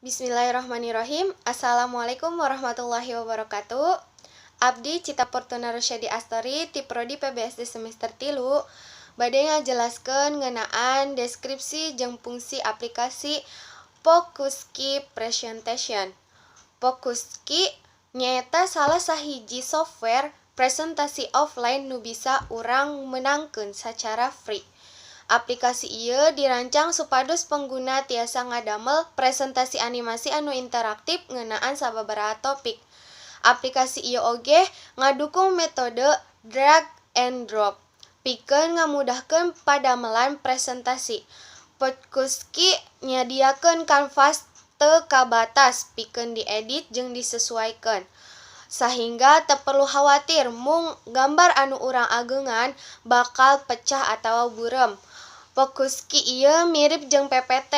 Bismillahirrahmanirrahim. Assalamualaikum warahmatullahi wabarakatuh. Abdi Cita Fortuna Rusyadi Astori ti Prodi PBSD semester 3 bade ngajelaskeun ngeunaan deskripsi jeung fungsi aplikasi Focusky Presentation. Focusky nyaeta salah sahiji software presentasi offline nu bisa urang meunangkeun sacara free. Aplikasi ieu dirancang supados pengguna tiasa ngadamel presentasi animasi anu interaktif ngeunaan sababaraha topik. Aplikasi ieu oge ngadukung metode drag and drop pikeun ngamudahkeun padamelan presentasi. Focusky nyadiakeun kanvas teu kabatas pikeun diedit jeung disesuaikeun. Sahingga teu perlu khawatir mung gambar anu urang ageungan bakal pecah atawa burem. Focusky ieu mirip jeung PPT,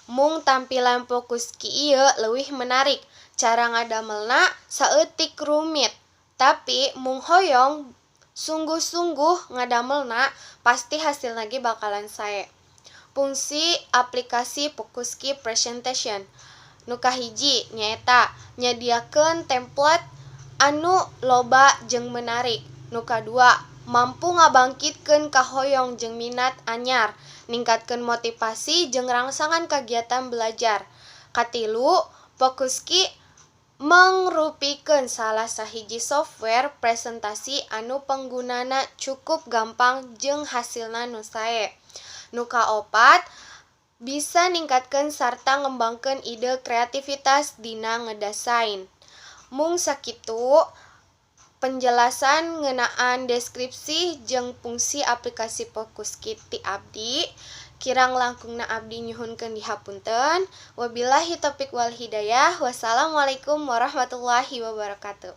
mung tampilan Focusky ieu leuwih menarik. Cara ngadamelna saeutik rumit, tapi mung hoyong sungguh-sungguh ngadamelna pasti hasilna ge bakalan sae. Fungsi aplikasi Focusky Presentation. Nu kahiji nyaeta nyadiakeun template anu loba jeung menarik. Nu kadua mampu ngabangkitkeun kahoyong jeung minat anyar, ningkatkeun motivasi jeung rangsangan kagiatan belajar. Katilu, Focusky mangrupikeun salah sahiji software presentasi anu panggunana cukup gampang jeung hasilna nu sae. Nu kaopat, bisa ningkatkeun sarta ngembangkeun ide kreativitas dina ngedesain. Mung sakitu penjelasan ngeunaan deskripsi jeung fungsi aplikasi Focusky ti Abdi. Kirang langkungna Abdi nyuhunkeun dihapunten. Wabillahi taufiq wal hidayah. Wassalamualaikum warahmatullahi wabarakatuh.